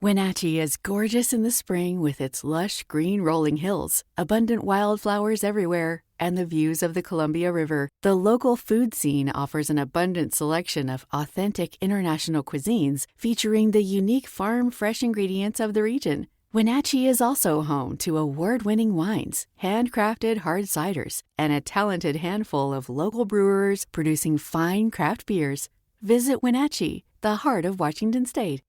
Wenatchee is gorgeous in the spring with its lush green rolling hills, abundant wildflowers everywhere, and the views of the Columbia River. The local food scene offers an abundant selection of authentic international cuisines featuring the unique farm-fresh ingredients of the region. Wenatchee is also home to award-winning wines, handcrafted hard ciders, and a talented handful of local brewers producing fine craft beers. Visit Wenatchee, the heart of Washington State.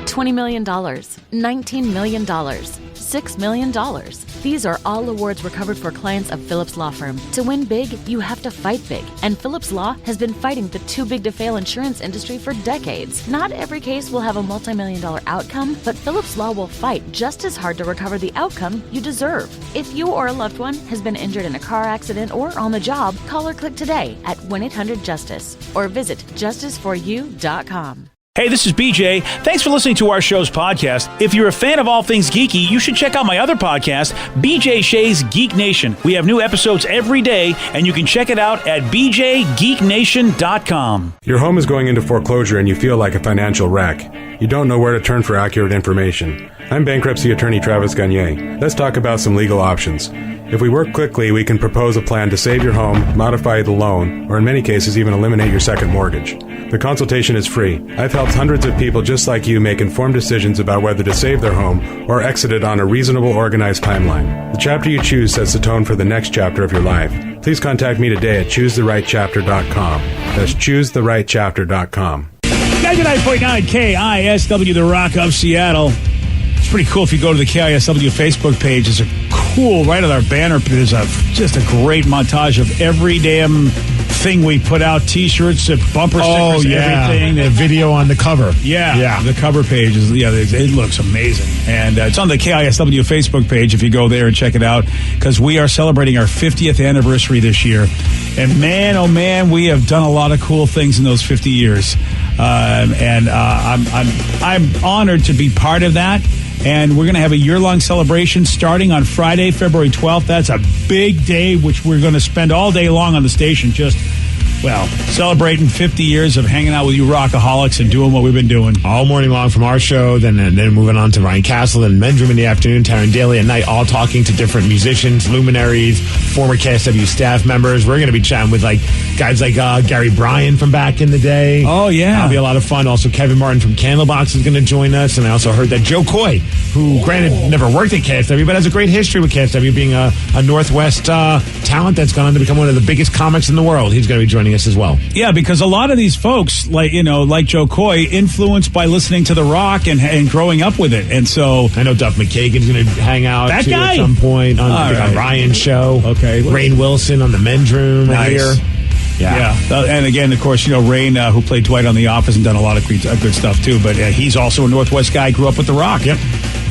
$20 million, $19 million, $6 million. These are all awards recovered for clients of Phillips Law Firm. To win big, you have to fight big. And Phillips Law has been fighting the too-big-to-fail insurance industry for decades. Not every case will have a multi-million-dollar outcome, but Phillips Law will fight just as hard to recover the outcome you deserve. If you or a loved one has been injured in a car accident or on the job, call or click today at 1-800-JUSTICE or visit justiceforyou.com. Hey, this is BJ. Thanks for listening to our show's podcast. If you're a fan of all things geeky, you should check out my other podcast, BJ Shea's Geek Nation. We have new episodes every day, and you can check it out at bjgeeknation.com. Your home is going into foreclosure and you feel like a financial wreck. You don't know where to turn for accurate information. I'm bankruptcy attorney Travis Gagne. Let's talk about some legal options. If we work quickly, we can propose a plan to save your home, modify the loan, or in many cases even eliminate your second mortgage. The consultation is free. I've helped hundreds of people just like you make informed decisions about whether to save their home or exit it on a reasonable, organized timeline. The chapter you choose sets the tone for the next chapter of your life. Please contact me today at choosetherightchapter.com. That's choosetherightchapter.com. 99.9 KISW, the Rock of Seattle. It's pretty cool if you go to the KISW Facebook page. It's a cool, right on our banner, there's just a great montage of every damn thing we put out, T-shirts, bumper stickers, everything. The video on the cover. Yeah. The cover page is, it looks amazing. And it's on the KISW Facebook page if you go there and check it out, because we are celebrating our 50th anniversary this year. And man, oh man, we have done a lot of cool things in those 50 years. I'm honored to be part of that. And we're going to have a year-long celebration starting on Friday, February 12th. That's a big day, which we're going to spend all day long on the station just, celebrating 50 years of hanging out with you rockaholics and doing what we've been doing. All morning long from our show, then moving on to Ryan Castle and Men's Room in the afternoon, Taryn Daly at night, all talking to different musicians, luminaries, former KSW staff members. We're going to be chatting with guys like Gary Bryan from back in the day. Oh, yeah. That'll be a lot of fun. Also, Kevin Martin from Candlebox is going to join us. And I also heard that Joe Coy, who granted never worked at KSW, but has a great history with KSW, being a Northwest talent that's gone on to become one of the biggest comics in the world. He's going to be joining us as well. Yeah, because a lot of these folks, like Joe Coy, influenced by listening to The Rock and growing up with it. And so I know Duff McKagan's going to hang out that guy? At some point on Ryan's show. Okay. Rainn Wilson on the Men's Room. Nice. Here. Yeah. And again, of course, Rainn, who played Dwight on The Office and done a lot of good stuff too. But he's also a Northwest guy, grew up with The Rock. Yep.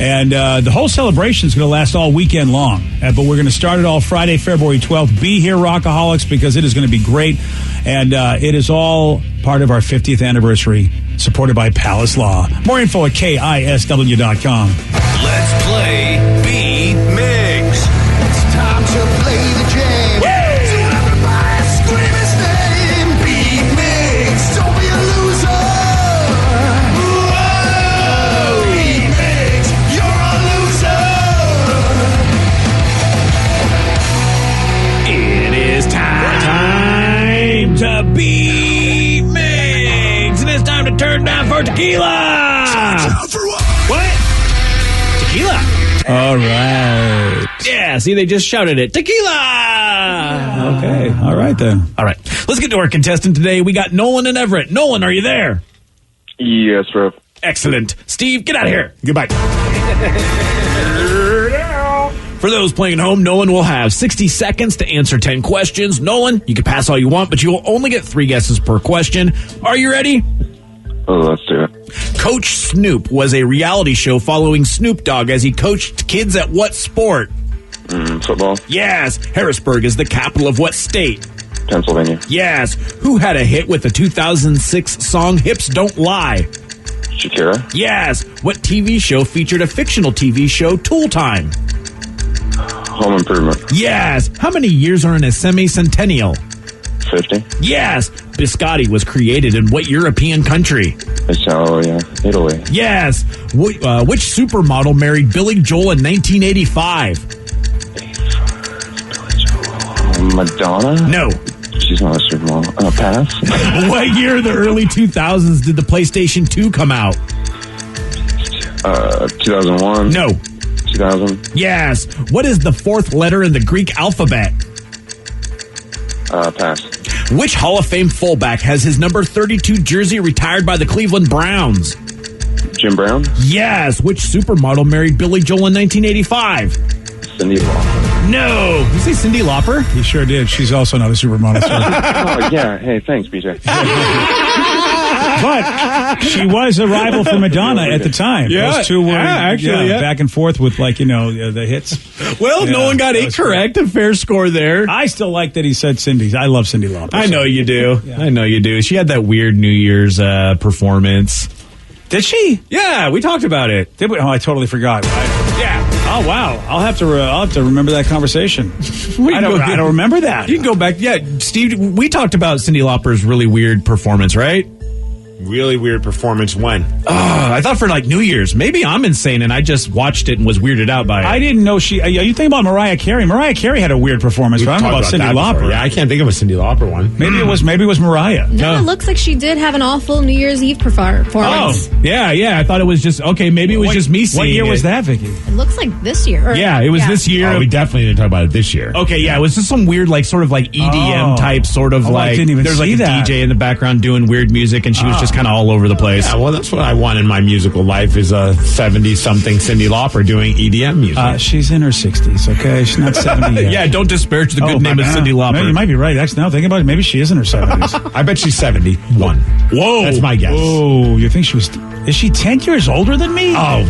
And the whole celebration is going to last all weekend long. But we're going to start it all Friday, February 12th. Be here, Rockaholics, because it is going to be great. And it is all part of our 50th anniversary, supported by Palace Law. More info at KISW.com. Let's play Beat Mix. It's time to play the game. So everybody scream his name. Beat Mix. Don't be a loser. Whoa. Beat Mix. You're a loser. It is time to beat Mix. And it's time to turn down for tequila. Down for what? What? Tequila. All right. Yeah, see, they just shouted it. Tequila! Okay. All right, then. All right. Let's get to our contestant today. We got Nolan and Everett. Nolan, are you there? Yes, bro. Excellent. Steve, get out of here. Goodbye. For those playing at home, Nolan will have 60 seconds to answer 10 questions. Nolan, you can pass all you want, but you will only get 3 guesses per question. Are you ready? Oh, let's do it. Coach Snoop was a reality show following Snoop Dogg as he coached kids at what sport? Football. Yes. Harrisburg is the capital of what state? Pennsylvania. Yes. Who had a hit with the 2006 song Hips Don't Lie? Shakira. Yes. What TV show featured a fictional TV show, Tool Time? Home Improvement. Yes. How many years are in a semi-centennial? 50. Yes. Biscotti was created in what European country? Italy. Yes. Which supermodel married Billy Joel in 1985? Madonna? No. She's not a supermodel. Pass. What year of the early 2000s did the PlayStation 2 come out? 2001. No. 2000. Yes. What is the fourth letter in the Greek alphabet? Pass. Which Hall of Fame fullback has his number 32 jersey retired by the Cleveland Browns? Jim Brown? Yes. Which supermodel married Billy Joel in 1985? Cyndi Lauper. No. Did you say Cyndi Lauper? He sure did. She's also not a supermodel. Oh, yeah. Hey, thanks, BJ. But she was a rival for Madonna at the time. Yeah, Those two were actually, back and forth with, like, the hits. Well, Yeah, Nolan got that 8 was correct. A fair score there. I still like that he said Cindy. I love Cyndi Lauper. I know you do. Yeah. I know you do. She had that weird New Year's performance. Did she? Yeah, we talked about it. Did we? Oh, I totally forgot. Yeah. Oh, wow. I'll have to remember that conversation. I don't remember that. You can go back. Yeah, Steve, we talked about Cyndi Lauper's really weird performance, right? Really weird performance when? I thought for like New Year's. Maybe I'm insane and I just watched it and was weirded out by it. I didn't know she. Are you thinking about Mariah Carey? Mariah Carey had a weird performance. But I don't know about Cyndi Lauper. Yeah, I can't think of a Cyndi Lauper one. Maybe it was Mariah. No, it looks like she did have an awful New Year's Eve performance. Oh, yeah. I thought it was just, okay, maybe it was just me seeing What year it. was that, Vicky? It looks like this year. Yeah, it was this year. Oh, we definitely didn't talk about it this year. Okay, yeah, it was just some weird, like, sort of like EDM type, sort of Oh, I like, didn't even there's like see a that. DJ in the background doing weird music and she was just kind of all over the place. Yeah, well, that's what I want in my musical life is a 70-something Cyndi Lauper doing EDM music. She's in her 60s, okay? She's not 70 yet. Yeah, don't disparage the good name of my- Cyndi Lauper. No, you might be right. Actually, now thinking about it, maybe she is in her 70s. I bet she's 71. Whoa. That's my guess. Oh, you think she was... Is she 10 years older than me? Oh,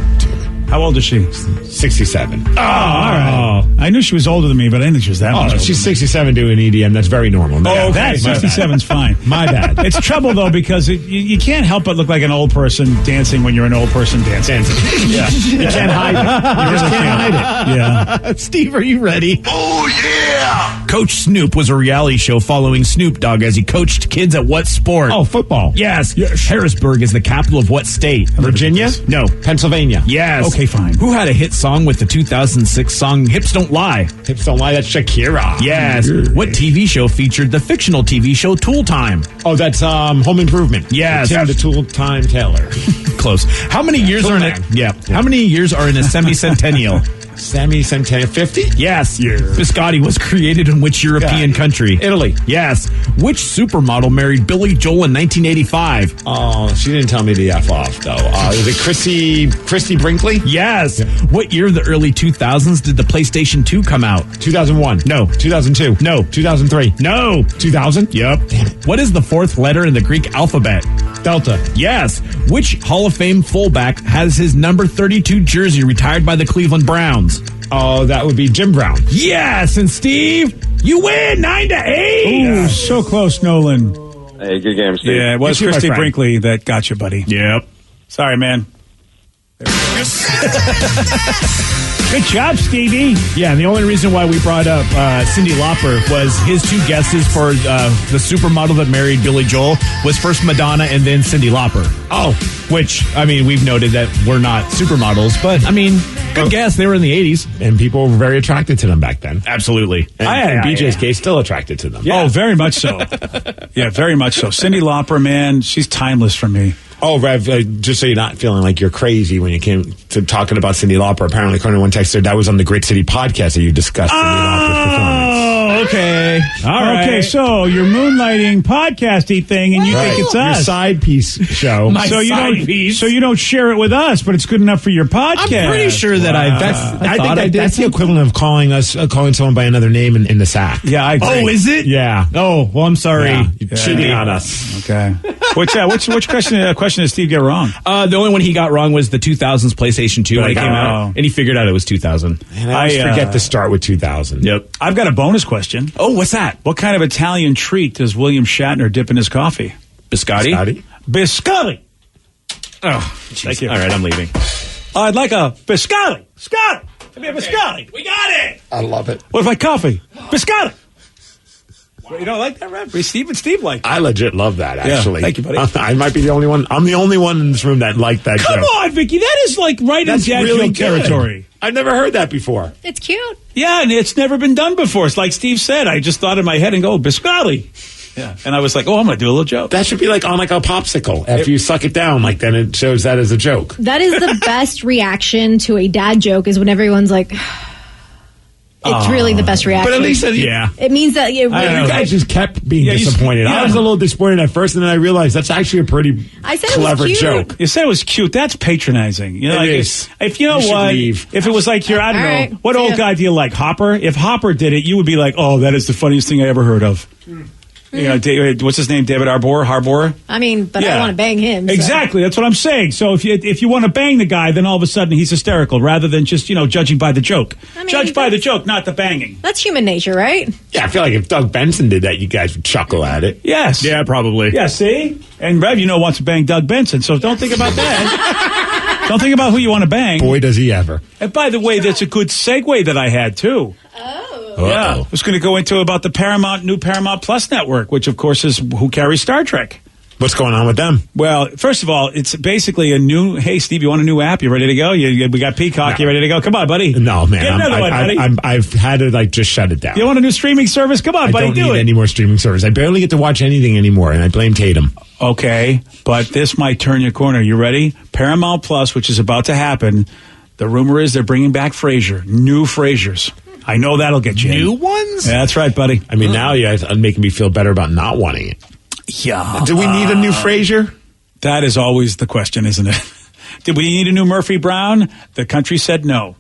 How old is she? 67. Oh, all right. I knew she was older than me, but I didn't think she was that much Oh, older. she's 67 doing EDM. That's very normal. Oh, okay. that 67's fine. My bad. It's trouble, though, because you can't help but look like an old person dancing when you're an old person dancing. Yeah. You can't hide it. You just can't hide it. Yeah. Steve, are you ready? Oh, yeah! Coach Snoop was a reality show following Snoop Dogg as he coached kids at what sport? Oh, football. Yes. Harrisburg is the capital of what state? Virginia? No. Pennsylvania. Yes. Okay, fine. Who had a hit song with the 2006 song Hips Don't Lie? Hips don't lie. That's Shakira. Yes. What TV show featured the fictional TV show Tool Time? Oh, that's Home Improvement. Yes. Tim the Tool Time Taylor. Close. How many years Tool are in Man. it? Yeah. How many years are in a semi-centennial? Semi-centennial. 50? Yes. Biscotti was created in which European country? Italy. Yes. Which supermodel married Billy Joel in 1985? Oh, she didn't tell me the F off, though. Is it Christy Brinkley? Yes. What year of the early 2000s did the PlayStation 2 come out? 2001. No. 2002. No. 2003. No. 2000? Yep. What is the fourth letter in the Greek alphabet? Delta. Yes. Which Hall of Fame fullback has his number 32 jersey retired by the Cleveland Browns? Oh, that would be Jim Brown. Yes. And Steve, you win 9-8. Ooh, so close, Nolan. Hey, good game, Steve. Yeah, it was You too, my Christy friend. Brinkley that got you, buddy. Yep. Sorry, man. Good job, Stevie. Yeah, and the only reason why we brought up Cyndi Lauper was his two guesses for the supermodel that married Billy Joel was first Madonna and then Cyndi Lauper. Oh. Which, I mean, we've noted that we're not supermodels, but, I mean, good guess. They were in the 80s. And people were very attracted to them back then. Absolutely. And in BJ's case, still attracted to them. Oh, very much so. Yeah, very much so. Cyndi Lauper, man, she's timeless for me. Oh, Rev, just so you're not feeling like you're crazy when you came to talking about Cyndi Lauper, apparently, according to one texter, that was on the Grit City podcast that you discussed Cyndi Lauper's performance. Oh, okay. All right. Okay, so you're moonlighting podcasty thing, and you think it's Your us. side piece show. My so you side don't. piece. So you don't share it with us, but it's good enough for your podcast. I'm pretty sure that I think that's the equivalent of calling someone by another name in the sack. Yeah, I agree. Oh, is it? Yeah. Oh, well, I'm sorry. Yeah. You're cheating on us. Okay. Which question did Steve get wrong? The only one he got wrong was the 2000s PlayStation 2 when it came out, Oh. and he figured out it was 2000. And I always forget to start with 2000. Yep. I've got a bonus question. Oh, what's that? What kind of Italian treat does William Shatner dip in his coffee? Biscotti? Scotty? Biscotti. Oh, Thank you. All right, I'm leaving. I'd like a biscotti. Biscotti. Give me a biscotti. We got it. I love it. What if I coffee? Biscotti. You don't like that rap? Steve liked it. I legit love that, actually. thank you, buddy. I might be the only one. I'm the only one in this room that liked that Come joke. on, Vicky. That is like right That's in dad really joke good. territory. I've never heard that before. It's cute. Yeah, and it's never been done before. It's like Steve said. I just thought in my head and go, biscotti. Yeah. And I was like, I'm going to do a little joke. That should be like on like a popsicle. After you suck it down, like then it shows that as a joke. That is the best reaction to a dad joke is when everyone's like, it's really the best reaction. But at least, it means that you you guys just kept being disappointed. I was a little disappointed at first, and then I realized that's actually a pretty clever joke. You said it was cute. That's patronizing. You know, like is. If you know You should what, leave. if it was like I don't All know, right. what old guy do you like? Hopper? If Hopper did it, you would be like, oh, that is the funniest thing I ever heard of. You know, what's his name? David Harbour? I mean, but Yeah. I want to bang him. so. Exactly. That's what I'm saying. So if you want to bang the guy, then all of a sudden he's hysterical rather than just, judging by the joke. I mean, Judge by the joke, not the banging. That's human nature, right? Yeah, I feel like if Doug Benson did that, you guys would chuckle at it. Yes. Yeah, probably. Yeah, see? And Rev, wants to bang Doug Benson, so don't think about that. Don't think about who you want to bang. Boy, does he ever. And by the way, that's a good segue that I had, too. Yeah, I was going to go into about the new Paramount Plus network, which, of course, is who carries Star Trek. What's going on with them? Well, first of all, it's basically a new, hey, Steve, you want a new app? You ready to go? We got Peacock. You ready to go? Come on, buddy. No, man. Get another one, buddy. I've had to just shut it down. You want a new streaming service? Come on, I buddy, don't do need it. any more streaming service. I barely get to watch anything anymore, and I blame Tatum. Okay, but this might turn your corner. You ready? Paramount Plus, which is about to happen. The rumor is they're bringing back Frasier, new Frasers. I know that'll get you New in. ones? Yeah, that's right, buddy. I mean, now you guys are making me feel better about not wanting it. Yeah. Do we need a new Frasier? That is always the question, isn't it? Did we need a new Murphy Brown? The country said no.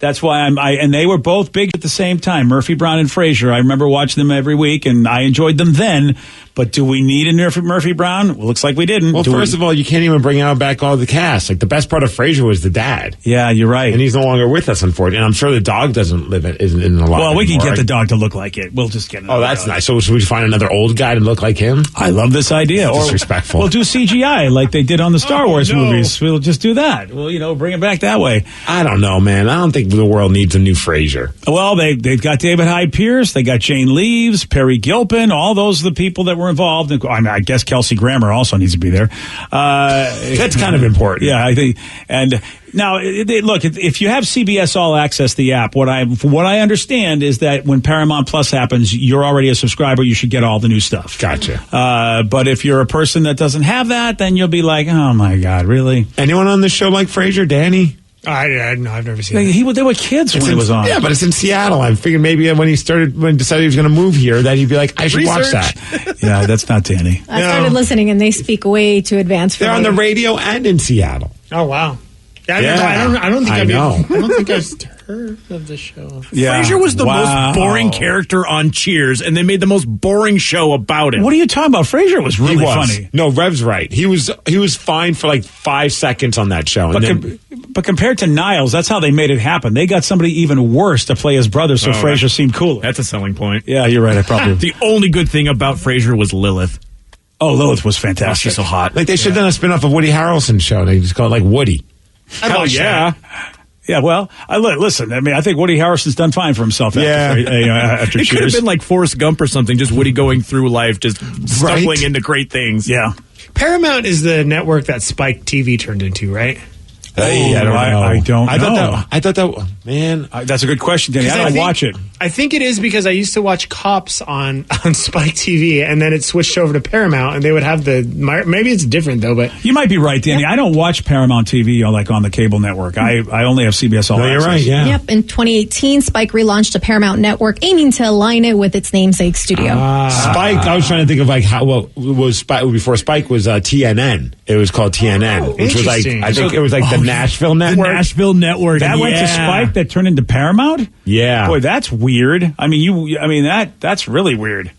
That's why and they were both big at the same time, Murphy Brown and Frasier. I remember watching them every week, and I enjoyed them then. But do we need a Murphy Brown? Well, looks like we didn't. Well, first of all, you can't even bring out back all the cast. Like, the best part of Frasier was the dad. Yeah, you're right. And he's no longer with us, unfortunately. And I'm sure the dog isn't in the lot. Well, we can anymore, get the right? dog to look like it. We'll just get another Oh, that's dog. nice. So should we find another old guy to look like him? I love this idea. Disrespectful. We'll do CGI like they did on the Star Wars no. movies. We'll just do that. We'll, bring it back that way. I don't know, man. I don't think the world needs a new Frasier. Well, they've got David Hyde Pierce, they got Jane Leaves, Perry Gilpin, all those are the people that were involved. I guess Kelsey Grammer also needs to be there. That's kind of important. Yeah, I think. And now, look, if you have CBS All Access, the app, what I understand is that when Paramount Plus happens, you're already a subscriber. You should get all the new stuff. Gotcha. But if you're a person that doesn't have that, then you'll be like, oh my God, really? Anyone on this show like Frasier? Danny? No, I've never seen it. They were kids when it was on. Yeah, but it's in Seattle. I figured maybe when he decided he was going to move here, that he'd be like, I should watch that. Yeah, that's not Danny. I started listening, and they speak way too advanced for They're me. on the radio and in Seattle. Oh, wow. Yeah, Yeah, I don't think I I've know. I don't think I've heard of the show. Yeah. Frasier was the Wow. most boring character on Cheers, and they made the most boring show about it. What are you talking about? Frasier was really He was. funny. No, Rev's right. He was fine for like 5 seconds on that show. And But compared to Niles, that's how they made it happen. They got somebody even worse to play his brother, so Frasier seemed cooler. That's a selling point. Yeah, you're right. I probably. The only good thing about Frasier was Lilith. Oh, Lilith was Oh, fantastic. she's so hot. like they should have done a spinoff of Woody Harrelson's show. They just call it like Woody. Hell yeah. Yeah, well, listen, I think Woody Harrelson's done fine for himself after It could have Cheers. been like Forrest Gump or something, just Woody going through life, just stumbling Right? into great things. Yeah. Paramount is the network that Spike TV turned into, right? Hey, I don't know. I don't know. I thought that, man. That's a good question, Danny. I don't think- watch it. I think it is because I used to watch Cops on Spike TV, and then it switched over to Paramount, and they would have maybe it's different though, but You might be right, Danny. I don't watch Paramount TV like on the cable network. I only have CBS All No, you're Access. right, yeah. Yep. In 2018, Spike relaunched a Paramount network, aiming to align it with its namesake studio. Spike, I was trying to think of like how, well, was Spike, before Spike was TNN. It was called TNN, which was like, interesting. I think it was like the Nashville The network. Nashville Network. That went to Spike that turned into Paramount? Yeah. Boy, that's weird. I mean, that's really weird.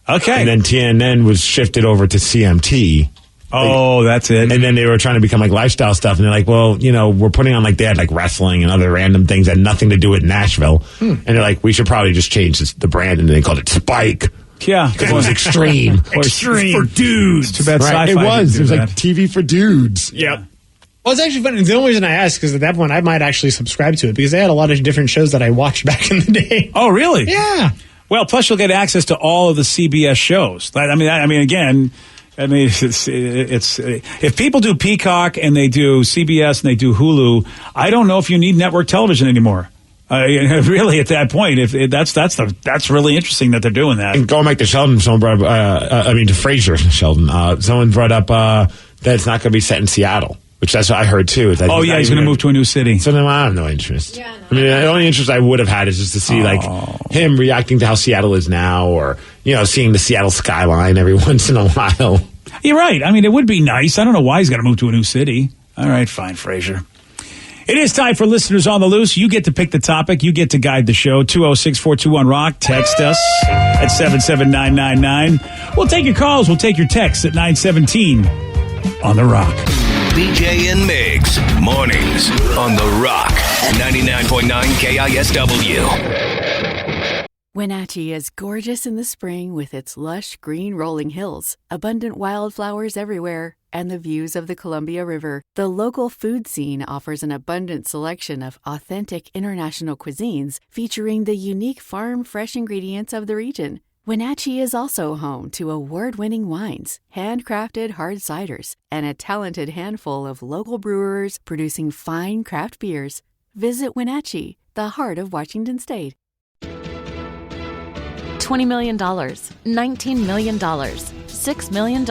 Okay. And then TNN was shifted over to CMT. Oh, that's it. And then they were trying to become like lifestyle stuff. And they're like, well, we're putting on like, they had like wrestling and other random things that had nothing to do with Nashville. And they're like, we should probably just change the brand. And they called it Spike. Yeah. Because it was extreme. Extreme for dudes. Too bad Right, sci-fi it was. didn't It was do like that. TV for dudes. Yep. well, it's actually funny. The only reason I asked because at that point I might actually subscribe to it because they had a lot of different shows that I watched back in the day. Oh, really? Yeah. Well, plus you'll get access to all of the CBS shows. Again, it's if people do Peacock and they do CBS and they do Hulu, I don't know if you need network television anymore. Really, at that point, that's really interesting that they're doing that. And going back to Sheldon, someone brought up, to Frasier, Sheldon, someone brought up that it's not going to be set in Seattle, which that's what I heard too. Is that he's going to move to a new city. So no, I have no interest. Yeah, no. The only interest I would have had is just to see him reacting to how Seattle is now, or seeing the Seattle skyline every once in a while. You're right. It would be nice. I don't know why he's got to move to a new city. All right, fine, Frasier. It is time for Listeners on the Loose. You get to pick the topic. You get to guide the show. 206-421-ROCK. Text us at 77999. We'll take your calls. We'll take your texts at 917 on The Rock. BJ and Migs, mornings on The Rock, 99.9 KISW. Wenatchee is gorgeous in the spring with its lush green rolling hills, abundant wildflowers everywhere, and the views of the Columbia River. The local food scene offers an abundant selection of authentic international cuisines featuring the unique farm-fresh ingredients of the region. Wenatchee is also home to award-winning wines, handcrafted hard ciders, and a talented handful of local brewers producing fine craft beers. Visit Wenatchee, the heart of Washington State. $20 million, $19 million, $6 million.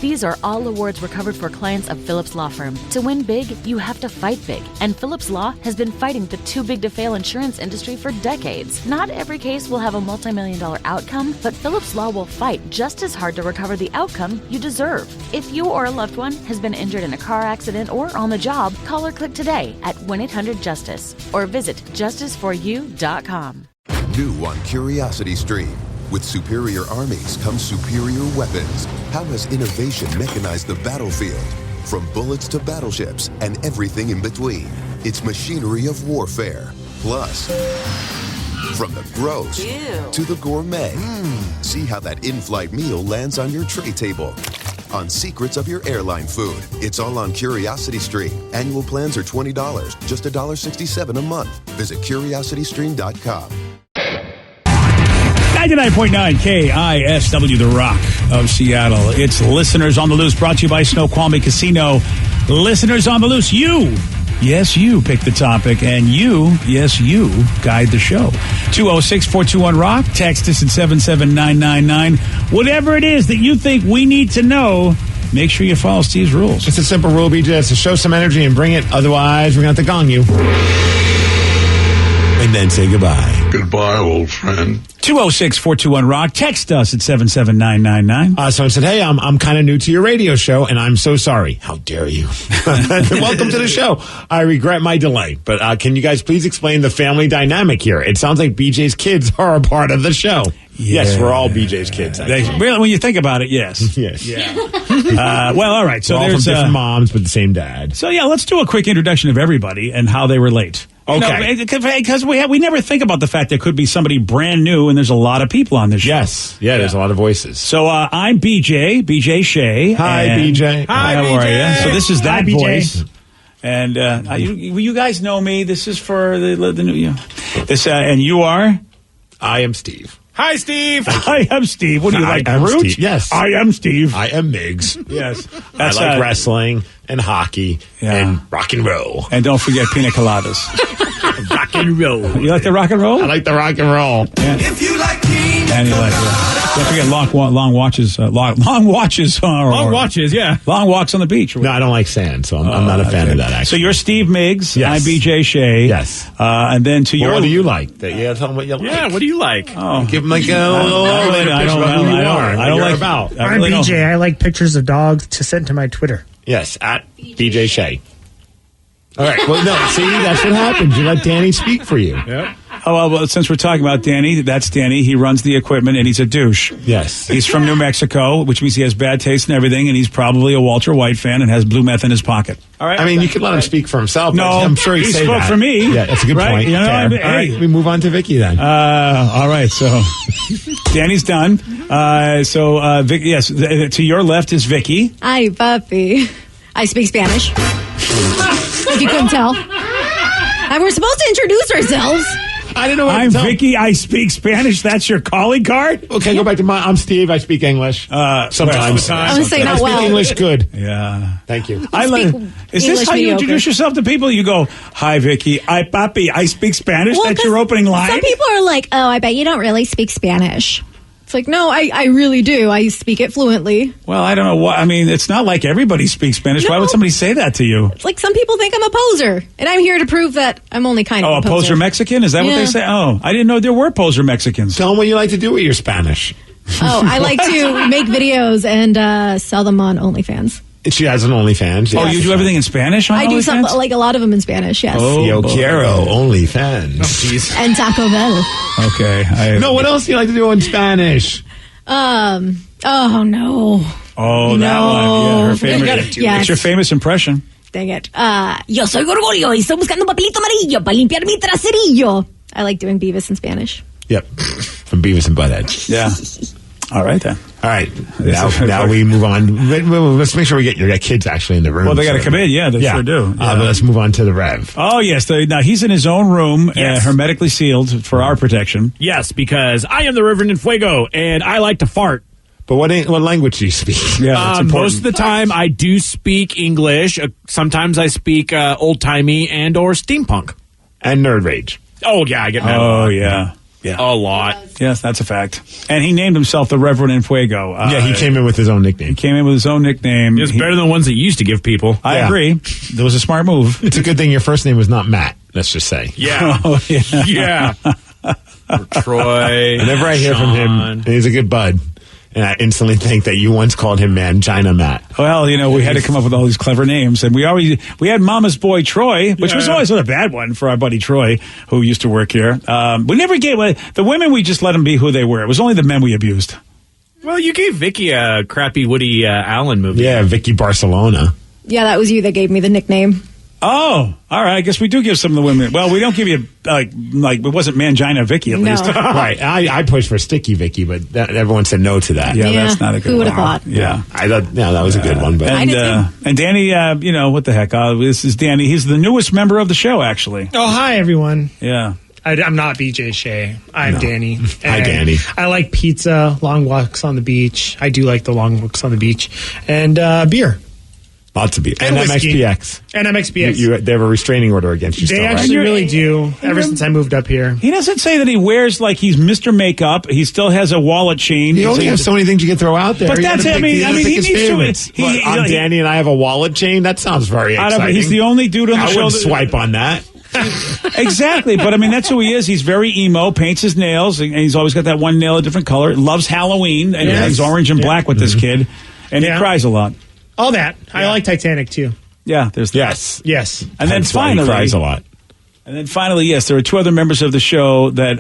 These are all awards recovered for clients of Phillips Law Firm. To win big, you have to fight big. And Phillips Law has been fighting the too-big-to-fail insurance industry for decades. Not every case will have a multi-million-dollar outcome, but Phillips Law will fight just as hard to recover the outcome you deserve. If you or a loved one has been injured in a car accident or on the job, call or click today at 1-800-JUSTICE or visit justiceforyou.com. New on Curiosity Stream. With superior armies comes superior weapons. How has innovation mechanized the battlefield? From bullets to battleships and everything in between. It's machinery of warfare. Plus, from the gross to the gourmet. See how that in-flight meal lands on your tray table. On secrets of your airline food. It's all on Curiosity Stream. Annual plans are $20, just $1.67 a month. Visit curiositystream.com. 99.9 KISW, The Rock of Seattle. It's Listeners on the Loose, brought to you by Snoqualmie Casino. Listeners on the Loose, you pick the topic, and you guide the show. 206-421-ROCK. Text us at 77999. Whatever it is that you think we need to know, make sure you follow Steve's rules. It's a simple rule, BJ. It's to show some energy and bring it. Otherwise, we're going to have to gong you. And then say goodbye. Goodbye, old friend. 206-421-ROCK. Text us at 77999. Someone said, hey, I'm kind of new to your radio show, and I'm so sorry. How dare you? Welcome to the show. I regret my delay, but can you guys please explain the family dynamic here? It sounds like BJ's kids are a part of the show. Yeah. Yes, we're all BJ's kids. Really, when you think about it, yes. Yes. Yeah. Well, all right. So we're all there's from different moms, but the same dad. So yeah, let's do a quick introduction of everybody and how they relate. Okay. Because we never think about the fact there could be somebody brand new, and there's a lot of people on this show. Yes. Yeah, there's a lot of voices. So I'm BJ Shea. Hi, BJ. Hi, how are you? So this is that voice. And you guys know me. This is for the new. This and you are. I am Steve. Hi, Steve. I am Steve. What do you like, Groot? Steve. Yes. I am Steve. I am Migs. Yes. I like wrestling and hockey and rock and roll. And don't forget pina coladas. Rock and roll. You like the rock and roll? I like the rock and roll. Yeah. If you like pina and you like don't forget long watches. Long watches, yeah. Long walks on the beach. No, I don't like sand, so I'm not a fan of that, actually. So you're Steve Miggs. Yes. I'm BJ Shea. Yes. And then to your... What do you like? Yeah, tell them what you like. Yeah, what do you like? Oh. Give them like a little elevator pitch about who you are and what you're about. I'm BJ. I like pictures of dogs to send to my Twitter. Yes, at BJ Shea. All right. Well, no, see, that's what happens. You let Danny speak for you. Yep. Oh, well, since we're talking about Danny, that's Danny. He runs the equipment, and he's a douche. Yes. He's from New Mexico, which means he has bad taste in everything, and he's probably a Walter White fan and has blue meth in his pocket. All right. I mean, you can let him speak for himself. No, I'm sure he'd he say spoke that. for me. Yeah, that's a good point. You know, all right, we move on to Vicky then. All right, so Danny's done. Vicky, yes, to your left is Vicky. Hi, papi. I speak Spanish. If you couldn't tell. And we're supposed to introduce ourselves. I didn't know what I'm to tell. Vicky. I speak Spanish. That's your calling card? Okay, go back to I'm Steve. I speak English. Sometimes. I would say I not speak well. English good. Yeah. Thank you. Is English this how you mediocre. introduce yourself to people? You go, "Hi, Vicky. I papi. I speak Spanish." Well, That's your 'cause opening line. Some people are like, "Oh, I bet you don't really speak Spanish." It's like, no, I really do. I speak it fluently. Well, I don't know what. I mean, it's not like everybody speaks Spanish. Why No. would somebody say that to you? It's like some people think I'm a poser, and I'm here to prove that I'm only kind of Oh, a poser Mexican? Is that what Yeah. they say? Oh, I didn't know there were poser Mexicans. Tell them what you like to do with your Spanish. Oh, I like to make videos and sell them on OnlyFans. She has an OnlyFans. Oh, yes. you do everything in Spanish on I do some, OnlyFans? like a lot of them in Spanish, yes. Oh, Yo boy. quiero OnlyFans. Jeez. And Taco Bell. Okay. No, what else do you like to do in Spanish? Oh no. Oh, that No. one. Yeah, her favorite. Yes. What's your famous impression? Dang it. Yo soy Gorgolio y estoy buscando papelito amarillo para limpiar mi traserillo. I like doing Beavis in Spanish. Yep. From Beavis and Butthead. Yeah. All right, then. All right. Now we move on. Let's make sure we get your kids actually in the room. Well, they got to come in. Yeah, they sure do. Yeah. But let's move on to the Rev. Oh, yes. Now, he's in his own room, Yes. hermetically sealed for our protection. Yes, because I am the Reverend Fuego, and I like to fart. But what language do you speak? Yeah, that's important. Most of the time, I do speak English. Sometimes I speak old-timey and or steampunk. And Nerd Rage. Oh, yeah, I get mad. Oh, yeah. Yeah. A lot. Yes, that's a fact. And he named himself the Reverend in Fuego. Yeah, he came in with his own nickname. He came in with his own nickname. It's better than the ones that you used to give people. I Yeah. agree. That was a smart move. It's a good thing your first name was not Matt, let's just say. Yeah. Oh, yeah. Yeah. Or Troy. Whenever I hear from him, Sean. he's a good bud. And I instantly think that you once called him Mangina Matt. Well, we had to come up with all these clever names, and we had Mama's boy Troy, which was always not a bad one for our buddy Troy, who used to work here. We never gave the women. We just let them be who they were. It was only the men we abused. Well, you gave Vicky a crappy Woody Allen movie. Yeah, Vicky Barcelona. Yeah, that was you that gave me the nickname. Oh, all right. I guess we do give some of the women. Well, we don't give you like it wasn't Mangina Vicky at No. least. Right. I pushed for Sticky Vicky, but everyone said no to that. Yeah, Yeah, that's not a good who one. would've thought? Yeah. I thought, that was a good one. But I did And Danny, what the heck? This is Danny. He's the newest member of the show, actually. Oh, hi, everyone. Yeah. I'm not BJ Shea. I'm Danny. Hi, And Danny. I like pizza, long walks on the beach. I do like the long walks on the beach. And beer. lots of beer. And whiskey. MXPX. And MXPX. They have a restraining order against you They still, actually right? really do, ever since I moved up here. He doesn't say that he wears like he's Mr. Makeup. He still has a wallet chain. You only have so many things you can throw out there. But You that's gotta it. pick- you gotta he pick his needs favorites. to. What, I'm Danny and I have a wallet chain? That sounds very exciting. He's the only dude on the I show. wouldn't that- swipe on that. Exactly, but I mean that's who he is. He's very emo, paints his nails, and he's always got that one nail a different color. Loves Halloween, and Yes. he's orange and black with this kid, and he Yeah. cries a lot. All that. I like Titanic, too. Yeah, there's that. Yes. Yes. And then That's why he finally, cries a lot. yes, there are two other members of the show that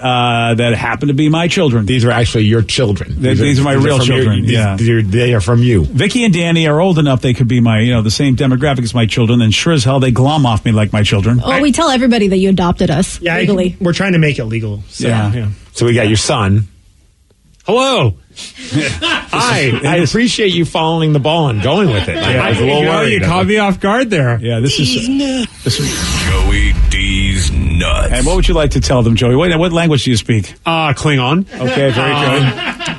happen to be my children. These are actually your children. These are my real from your- children, yeah. They are from you. Vicky and Danny are old enough; they could be my, the same demographic as my children. And sure as hell, they glom off me like my children. Oh, we tell everybody that you adopted us Yeah, legally. we're trying to make it legal. So, Yeah. So we got your son. Hello. Hi. I appreciate you following the ball and going with it. I was a little worried. You caught me off guard there. Yeah, this is. Joey D's nuts. And what would you like to tell them, Joey? What language do you speak? Klingon. Okay, very good.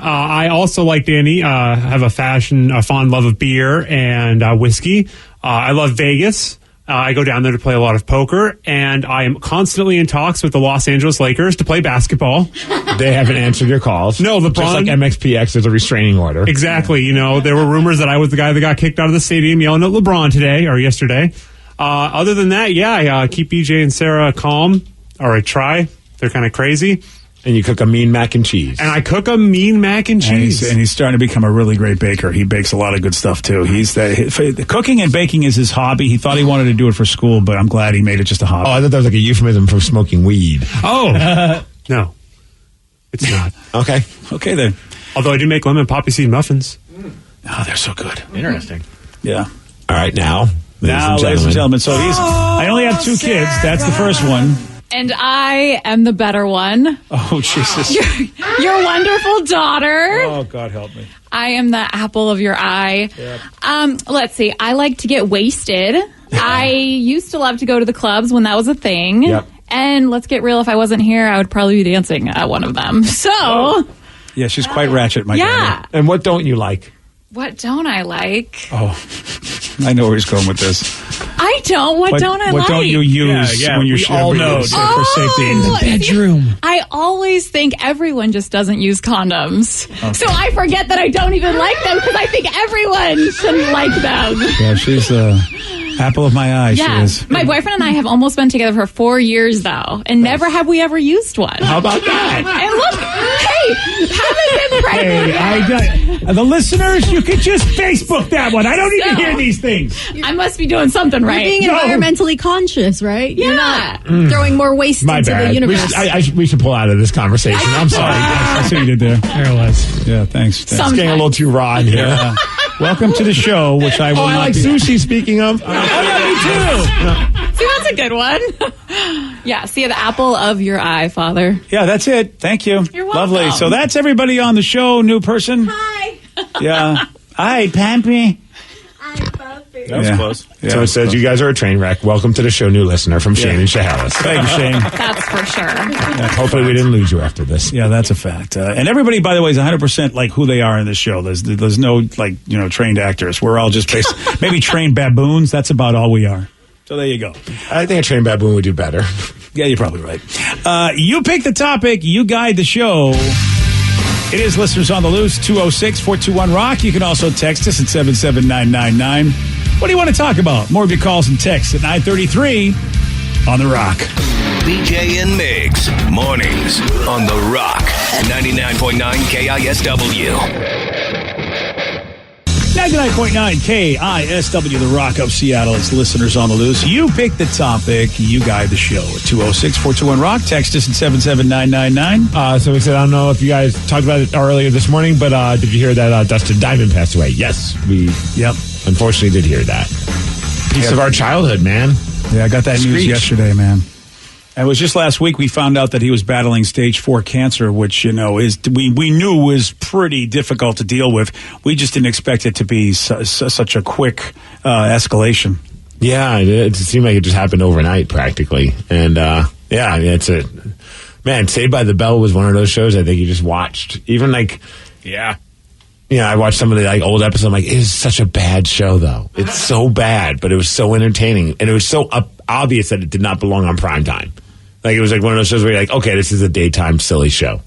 I also, like Danny, have a fond love of beer and whiskey. I love Vegas. I go down there to play a lot of poker, and I am constantly in talks with the Los Angeles Lakers to play basketball. They haven't answered your calls. No, LeBron. Just like MXPX, there's a restraining order. Exactly. There were rumors that I was the guy that got kicked out of the stadium yelling at LeBron today or yesterday. Other than that, I keep BJ and Sarah calm, or I try. They're kind of crazy. And you cook a mean mac and cheese. And I cook a mean mac and cheese. And he's starting to become a really great baker. He bakes a lot of good stuff too. The cooking and baking is his hobby. He thought he wanted to do it for school, but I'm glad he made it just a hobby. I thought that was like a euphemism for smoking weed. Oh, no. It's not. Okay. Okay then. Although I do make lemon poppy seed muffins. Oh, they're so good. Interesting. Yeah. All right, now, Ladies and gentlemen. So I only have two kids. That's the first one. And I am the better one. Oh, Jesus. Your wonderful daughter. Oh, God help me. I am the apple of your eye. Yep. Let's see. I like to get wasted. I used to love to go to the clubs when that was a thing. Yep. And let's get real, if I wasn't here, I would probably be dancing at one of them. So, Yeah, she's quite ratchet, my yeah. And what don't you like? What don't I like? Oh, I know where he's going with this. I don't. What don't I like? What don't you use when you're all know for safety? In the bedroom. I always think everyone just doesn't use condoms. Okay. So I forget that I don't even like them because I think everyone shouldn't like them. Yeah, she's apple of my eye. Yeah. She is. My boyfriend and I have almost been together for 4 years, though, and never have we ever used one. How about that? And look, hey, haven't been pregnant. The listeners, you could just Facebook that one. I don't even hear these things. I must be doing something right. You're being environmentally conscious, right? Yeah. You're not throwing more waste My into bad. the universe. We should pull out of this conversation. I'm sorry. I see what you did there. There it was. Yeah, thanks. It's getting a little too raw in here. Yeah. Welcome to the show, which I will I not like be. sushi, speaking of. Oh, yeah, me too. See, that's a good one. Yeah, see the apple of your eye, Father. Yeah, that's it. Thank you. You're welcome. Lovely. So that's everybody on the show. New person. Hi. Yeah. Hi, Pampy. That was close. Yeah, so it says, you guys are a train wreck. Welcome to the show, new listener from Shane and Chehalis. Thank you, Shane. That's for sure. Hopefully we didn't lose you after this. Yeah, that's a fact. And everybody, by the way, is 100% like who they are in this show. There's no, trained actors. We're all just maybe trained baboons. That's about all we are. So there you go. I think a trained baboon would do better. Yeah, you're probably right. You pick the topic. You guide the show. It is Listeners on the Loose, 206-421-ROCK. You can also text us at 77999. What do you want to talk about? More of your calls and texts at 933 on The Rock. BJ and Migs, mornings on The Rock, 99.9 KISW. 99.9 KISW, The Rock of Seattle. It's Listeners on the Loose. You pick the topic. You guide the show at 206-421-ROCK. Text us at 77999. So we said, I don't know if you guys talked about it earlier this morning, but did you hear that Dustin Diamond passed away? Yes, we unfortunately did hear that. Piece of our childhood, man. Yeah, I got that news yesterday, man. It was just last week we found out that he was battling stage 4 cancer, which, is we knew was pretty difficult to deal with. We just didn't expect it to be such a quick escalation. Yeah, it seemed like it just happened overnight practically. And, it's a... Man, Saved by the Bell was one of those shows I think you just watched. Even I watched some of the old episodes. I'm like, it is such a bad show, though. It's so bad, but it was so entertaining. And it was so obvious that it did not belong on primetime. It was one of those shows where you're like, okay, this is a daytime silly show.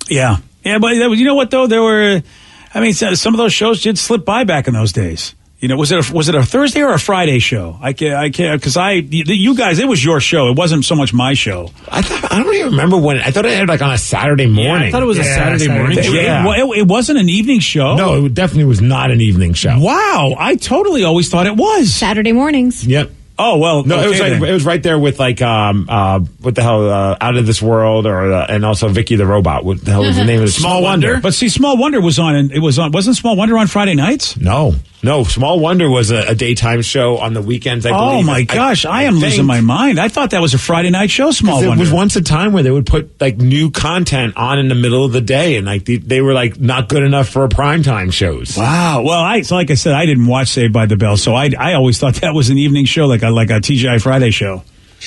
Yeah. Yeah, but you know what, though? Some of those shows did slip by back in those days. Was it a Thursday or a Friday show? I can't, because you guys, it was your show. It wasn't so much my show. I don't even remember when. I thought it aired on a Saturday morning. Yeah, I thought it was a Saturday morning. It wasn't an evening show. No, it definitely was not an evening show. Wow, I totally always thought it was Saturday mornings. Yep. Oh well, no, okay, it was right there with what the hell, Out of This World, and also Vicky the Robot. What the hell was the name of it? Small Wonder. But see, Small Wonder was on. Wasn't Small Wonder on Friday nights? No, Small Wonder was a daytime show on the weekends. I believe. Oh my gosh, I am losing my mind. I thought that was a Friday night show. Small Wonder. It was once a time where they would put new content on in the middle of the day, and they were not good enough for a primetime shows. Wow. Well, like I said, I didn't watch Saved by the Bell, so I always thought that was an evening show, like a TGI Friday show.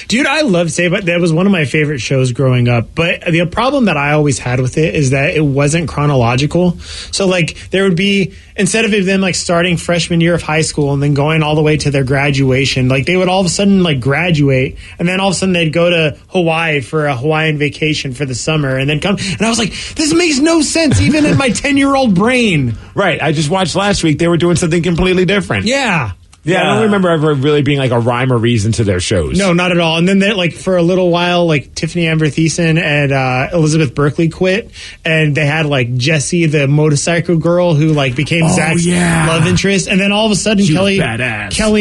Dude, I love Saved by that was one of my favorite shows growing up. But the problem that I always had with it is that it wasn't chronological. So there would be, instead of them starting freshman year of high school and then going all the way to their graduation, they would all of a sudden graduate, and then all of a sudden they'd go to Hawaii for a Hawaiian vacation for the summer and then come. And I was like, this makes no sense even in my 10-year-old brain. Right. I just watched last week. They were doing something completely different. Yeah. Yeah, I don't remember ever really being a rhyme or reason to their shows. No, not at all. And then they for a little while, Tiffany Amber Thiessen and Elizabeth Berkley quit, and they had Jessie, the motorcycle girl who became Zach's love interest. And then all of a sudden, Kelly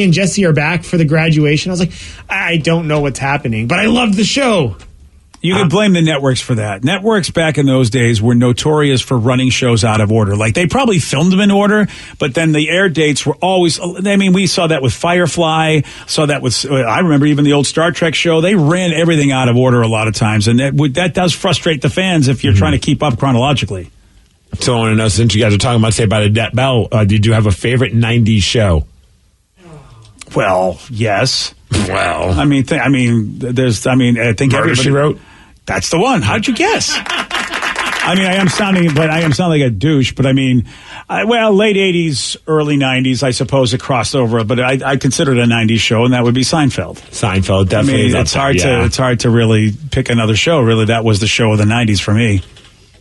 and Jessie are back for the graduation. I was like, I don't know what's happening, but I loved the show. You can blame the networks for that. Networks back in those days were notorious for running shows out of order. They probably filmed them in order, but then the air dates were always, we saw that with Firefly, saw that with, I remember even the old Star Trek show. They ran everything out of order a lot of times, and that does frustrate the fans if you're trying to keep up chronologically. So I want to know, since you guys are talking about Saved by the Bell, did you have a favorite 90s show? Well, yes. Well, I think Murder, everybody She Wrote. That's the one. How'd you guess? I am sounding like a douche, but late 80s, early 90s, I suppose it crossed over, but I consider it a 90s show, and that would be Seinfeld. Seinfeld, definitely. It's hard to really pick another show. Really, that was the show of the 90s for me.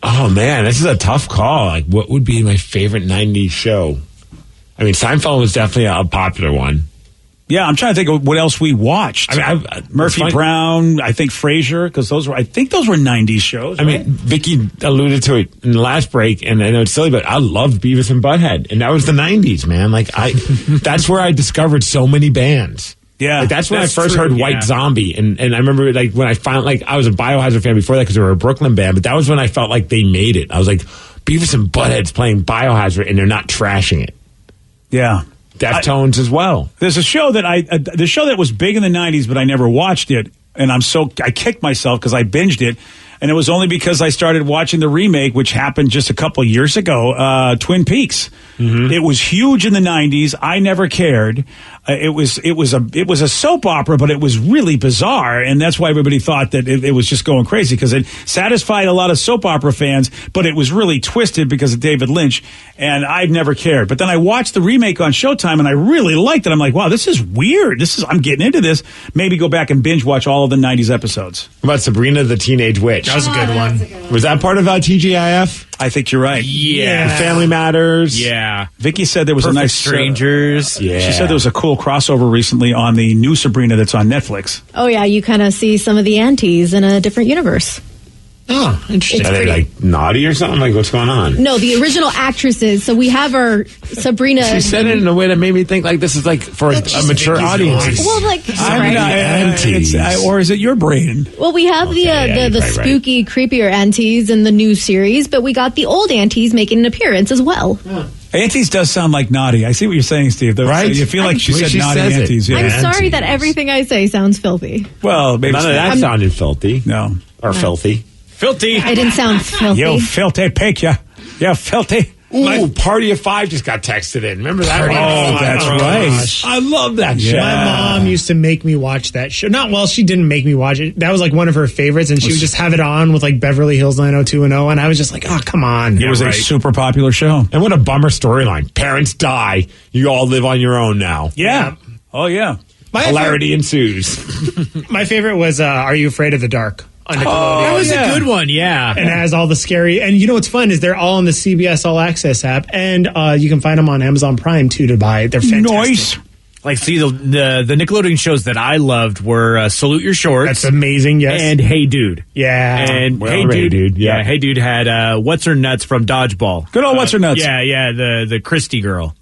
Oh, man, this is a tough call. Like, what would be my favorite 90s show? I mean, Seinfeld was definitely a popular one. Yeah, I'm trying to think of what else we watched. Murphy Brown, I think Frasier, because those were 90s shows. I mean, Vicky alluded to it in the last break, and I know it's silly, but I loved Beavis and Butthead, and that was the 90s, man. Like, that's where I discovered so many bands. Yeah, like, that's when I first heard White Zombie, and I remember when I found I was a Biohazard fan before that because they were a Brooklyn band, but that was when I felt like they made it. I was like, Beavis and Butthead's playing Biohazard, and they're not trashing it. Yeah. Deftones as well. There's a show that was big in the 90s, but I never watched it. And I kicked myself because I binged it. And it was only because I started watching the remake, which happened just a couple years ago, Twin Peaks. Mm-hmm. It was huge in the 90s. I never cared. It was a soap opera, but it was really bizarre, and that's why everybody thought that it was just going crazy because it satisfied a lot of soap opera fans, but it was really twisted because of David Lynch, and I've never cared. But then I watched the remake on Showtime, and I really liked it. I'm like, wow, this is weird. I'm getting into this. Maybe go back and binge watch all of the 90s episodes. What about Sabrina the Teenage Witch? That was a good one. Was that part of TGIF? I think you're right. Yeah. Family Matters. Yeah. Vicky said there was Perfect a nice Strangers. Yeah. She said there was a cool crossover recently on the new Sabrina that's on Netflix. Oh, yeah. You kind of see some of the aunties in a different universe. Oh, interesting. It's Are they like naughty or something? Like, what's going on? No, the original actresses. So we have our Sabrina. She said it in a way that made me think like this is like for a mature audience. Well, like, or is it your brain? Well, we have the spooky, creepier aunties in the new series, but we got the old aunties making an appearance as well. Yeah. Aunties does sound like naughty. I see what you're saying, Steve. Right? You feel like she said naughty aunties. Yeah. I'm sorry that everything I say sounds filthy. Well, maybe none of that sounded filthy. No. Or filthy. Filthy. I didn't sound filthy. You filthy pig, you filthy. Ooh, Party of Five just got texted in. Remember that? That's right. I love that show. My mom used to make me watch that show. She didn't make me watch it. That was like one of her favorites, and she would just have it on with like Beverly Hills 90210, and I was just like, oh, come on. It was a super popular show. And what a bummer storyline. Parents die. You all live on your own now. Yeah. Oh, yeah. Hilarity ensues. My favorite was Are You Afraid of the Dark? On Nickelodeon. That was a good one, yeah. And it has all the scary. And you know what's fun is they're all on the CBS All Access app, and you can find them on Amazon Prime too to buy. They're fantastic. Nice. Like, see, the Nickelodeon shows that I loved were Salute Your Shorts. That's amazing, yes. And Hey Dude. Yeah. And Hey Dude. Yeah, Hey Dude had What's Her Nuts from Dodgeball. Good old What's Her Nuts. Yeah, the Christie girl.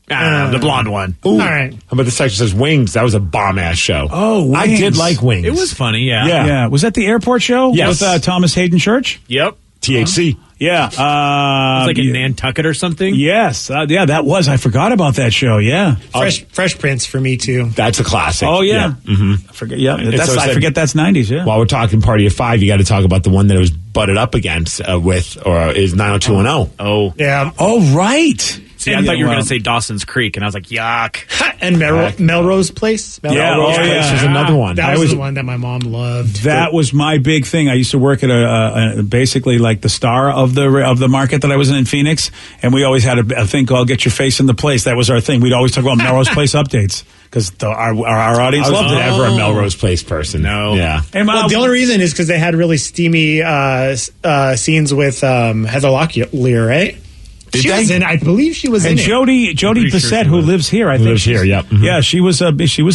The blonde one. Ooh. All right. How about this section says Wings? That was a bomb-ass show. Oh, Wings. I did like Wings. It was funny, yeah. Was that the airport show? Yes. With Thomas Hayden Church? Yep. THC. Yeah. It was like in Nantucket or something? Yes. That was. I forgot about that show, yeah. Fresh Prince for me, too. That's a classic. Oh, yeah. Mm-hmm. I forget that's 90s, yeah. While we're talking Party of Five, you got to talk about the one that it was butted up against is 90210. Oh. Yeah. Oh, right. See, I thought you were going to say Dawson's Creek, and I was like, yuck. And Melrose Place. Melrose Place was another one. That was the one that my mom loved. That was my big thing. I used to work at basically like the star of the market that I was in Phoenix, and we always had a thing called "Get Your Face in the Place." That was our thing. We'd always talk about Melrose Place updates because our audience loved it. Never a Melrose Place person. No. Yeah. And the only reason is because they had really steamy scenes with Heather Locklear, right? I believe she was in it. Jody Bissett, who lives here, I think. Lives here, yep. Mm-hmm. Yeah, she was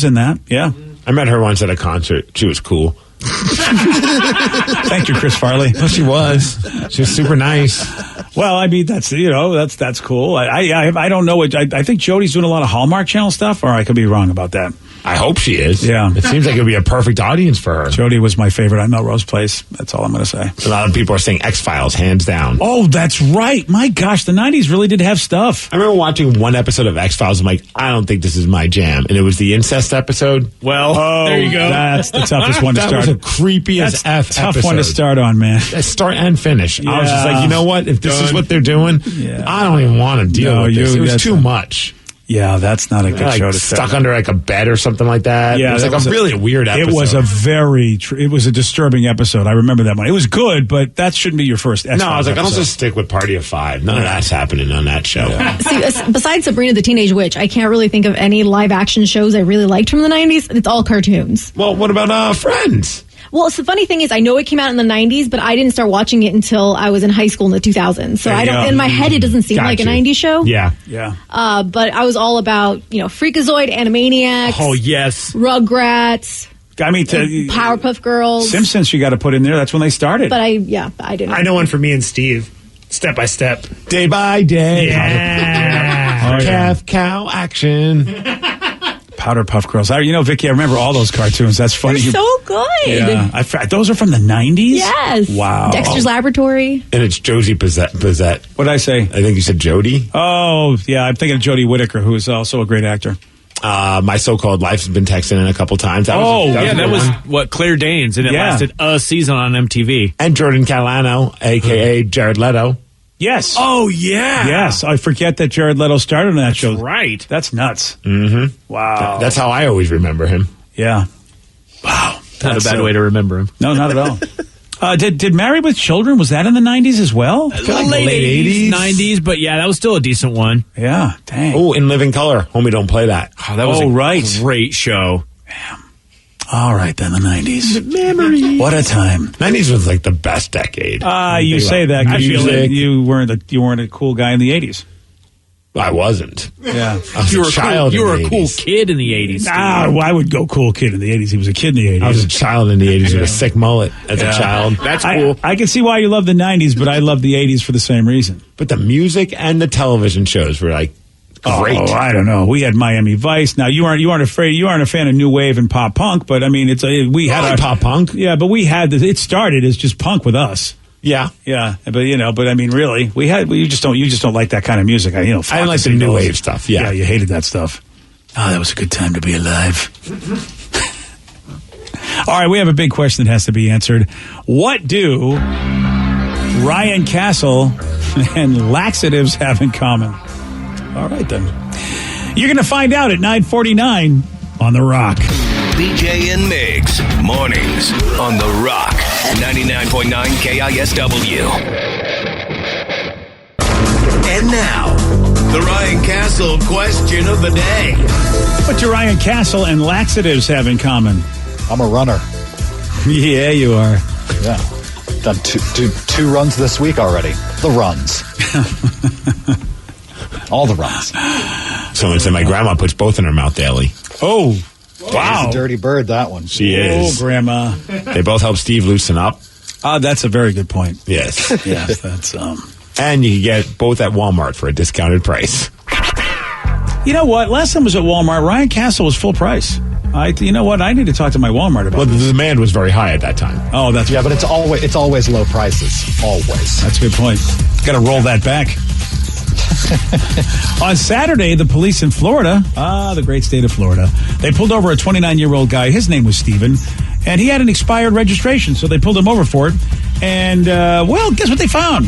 in that, yeah. I met her once at a concert. She was cool. Thank you, Chris Farley. Well, she was super nice. Well, I mean, that's cool. I don't know. I think Jody's doing a lot of Hallmark Channel stuff, or I could be wrong about that. I hope she is. Yeah. It seems like it would be a perfect audience for her. Jody was my favorite on Melrose Place. That's all I'm going to say. A lot of people are saying X-Files, hands down. Oh, that's right. My gosh, the 90s really did have stuff. I remember watching one episode of X-Files. I'm like, I don't think this is my jam. And it was the incest episode. Well, there you go. That's the toughest one to start. That was a creepy as F tough episode. one to start on, man. Start and finish. Yeah. I was just like, you know what? If this is what they're doing, I don't even want to deal with this. It was too much. Yeah, that's not a good Like show to stuck set. under like a bed or something like that. Yeah, it was that like was a really weird episode. It was it was a disturbing episode. I remember that one. It was good, but that shouldn't be your first No, I was like, I'll episode. just stick with Party of Five. None of that's happening on that show. See, besides Sabrina the Teenage Witch, I can't really think of any live action shows I really liked from the 90s. It's all cartoons. Well, what about Friends? Well, so the funny thing is, I know it came out in the 90s, but I didn't start watching it until I was in high school in the 2000s. So There you go. in my head, it doesn't seem Got like a you. 90s show. Yeah. But I was all about, Freakazoid, Animaniacs, Oh, yes. Rugrats, I mean, Powerpuff Girls. Simpsons you got to put in there. That's when they started. But I didn't. I know one for me and Steve. Step by step. Day by day. Yeah. Calf cow action. Powder Puff Girls. Vicky, I remember all those cartoons. That's funny. They're so good. Yeah. Those are from the 90s? Yes. Wow. Dexter's Laboratory. And it's Josie Bazette. What did I say? I think you said Jodie. Oh, yeah. I'm thinking of Jodie Whittaker, who is also a great actor. My So-Called Life has been texting in a couple times. That was what Claire Danes, and it lasted a season on MTV. And Jordan Catalano, a.k.a. Jared Leto. Yes. Oh, yeah. Yes. I forget that Jared Leto started on that show. Right. That's nuts. Mm-hmm. Wow. That's how I always remember him. Yeah. Wow. Not a bad way to remember him. No, not at all. Did Married with Children, was that in the 90s as well? Late 80s, 90s, but yeah, that was still a decent one. Yeah, dang. Oh, In Living Color. Homie, don't play that. Oh, that was right. Great show. All right, then, the 90s. Memories. What a time. 90s was like the best decade. You say that. I feel like like you weren't a cool guy in the 80s. I wasn't. Yeah. I was You were a child. you were in a the cool 80s. kid in the 80s. I would go cool kid in the 80s. He was a kid in the 80s. I was a child in the 80s with a sick mullet as a child. That's cool. I can see why you love the 90s, but I love the 80s for the same reason. But the music and the television shows were like great. Oh, I don't know. We had Miami Vice. Now you aren't a fan of new wave and pop punk, but I mean we had our pop punk. Yeah, but we had it started as just punk with us. Yeah. Yeah, but I mean really, you just don't like that kind of music. I didn't like the new wave stuff. Yeah, you hated that stuff. Oh, that was a good time to be alive. All right, we have a big question that has to be answered. What do Ryan Castle and laxatives have in common? All right, then. You're going to find out at 9:49 on The Rock. BJ and Migs, mornings on The Rock, 99.9 KISW. And now, the Ryan Castle question of the day. What do Ryan Castle and laxatives have in common? I'm a runner. Yeah, you are. Yeah. Done two runs this week already. The runs. All the runs. Someone said my grandma puts both in her mouth daily. Oh, wow. She's a dirty bird, that one. She is. Oh, Grandma. They both help Steve loosen up. That's a very good point. Yes. Yes, that's... And you can get both at Walmart for a discounted price. You know what? Last time I was at Walmart, Ryan Castle was full price. You know what? I need to talk to my Walmart about Well, this. the demand was very high at that time. Oh, that's... Yeah, but it's always low prices. Always. That's a good point. Got to roll that back. On Saturday, the police in Florida, the great state of Florida, they pulled over a 29-year-old guy. His name was Steven, and he had an expired registration, so they pulled him over for it. And, guess what they found?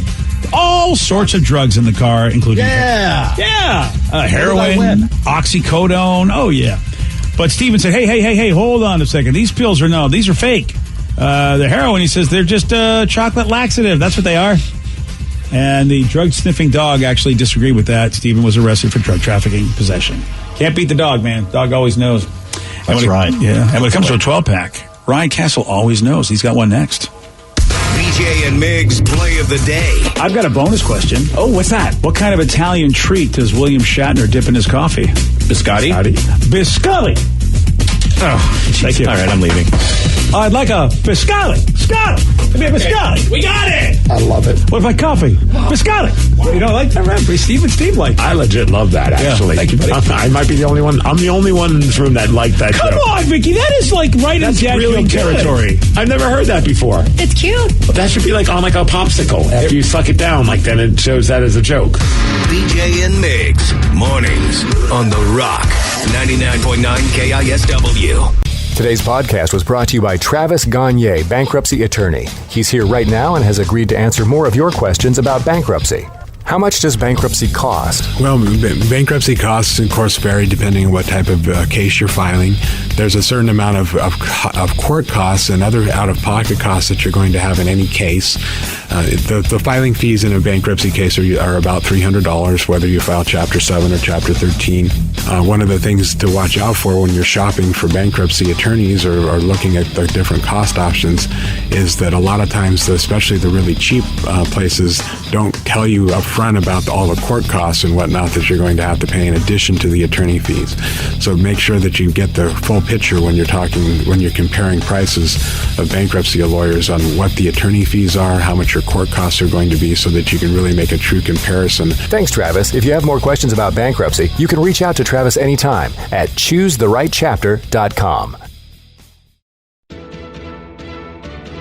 All sorts of drugs in the car, including... heroin, oxycodone, oh, yeah. But Steven said, hey, hold on a second. These pills these are fake. The heroin, he says, they're just chocolate laxative. That's what they are. And the drug-sniffing dog actually disagreed with that. Steven was arrested for drug trafficking possession. Can't beat the dog, man. Dog always knows. That's right. Yeah. And when it comes to a 12-pack, Ryan Castle always knows. He's got one next. BJ and Migs play of the day. I've got a bonus question. Oh, what's that? What kind of Italian treat does William Shatner dip in his coffee? Biscotti? Biscotti. Oh, thank you. All right, I'm leaving. I'd like a biscotti. Biscotti. Give me a biscotti. We got it. I love it. What about coffee? Biscotti. You don't like that, right? Steve like I legit love that, actually. thank you, buddy. I might be the only one. I'm the only one in this room that liked that Come joke. on, Vicky. That is like right That's in dad really joke good. territory. I've never heard that before. It's cute. That should be like on like a popsicle. After you suck it down, like then it shows that as a joke. BJ and Migs, mornings on The Rock, 99.9 KISW. Today's podcast was brought to you by Travis Gagne, bankruptcy attorney. He's here right now and has agreed to answer more of your questions about bankruptcy. How much does bankruptcy cost? Well, bankruptcy costs, of course, vary depending on what type of case you're filing. There's a certain amount of court costs and other out-of-pocket costs that you're going to have in any case. The filing fees in a bankruptcy case are about $300, whether you file Chapter 7 or Chapter 13. One of the things to watch out for when you're shopping for bankruptcy attorneys or looking at the different cost options is that a lot of times, especially the really cheap places, don't tell you up front about all the court costs and whatnot that you're going to have to pay in addition to the attorney fees. So make sure that you get the full picture when you're comparing prices of bankruptcy lawyers on what the attorney fees are, how much your court costs are going to be, so that you can really make a true comparison. Thanks, Travis. If you have more questions about bankruptcy, you can reach out to Travis anytime at choosetherightchapter.com.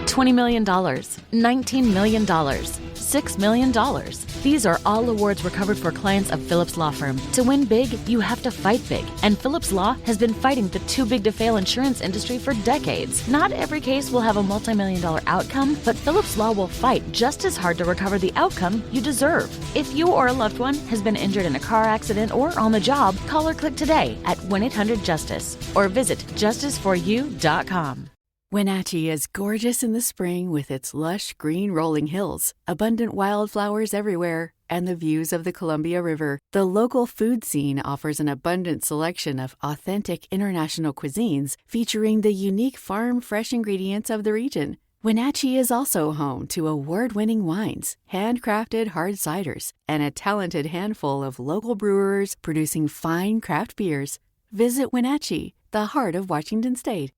$20 million, $19 million, $6 million. These are all awards recovered for clients of Phillips Law Firm. To win big, you have to fight big. And Phillips Law has been fighting the too big to fail insurance industry for decades. Not every case will have a multi-million-dollar outcome, but Phillips Law will fight just as hard to recover the outcome you deserve. If you or a loved one has been injured in a car accident or on the job, call or click today at 1-800-JUSTICE or visit justiceforyou.com. Wenatchee is gorgeous in the spring with its lush green rolling hills, abundant wildflowers everywhere, and the views of the Columbia River. The local food scene offers an abundant selection of authentic international cuisines featuring the unique farm-fresh ingredients of the region. Wenatchee is also home to award-winning wines, handcrafted hard ciders, and a talented handful of local brewers producing fine craft beers. Visit Wenatchee, the heart of Washington State.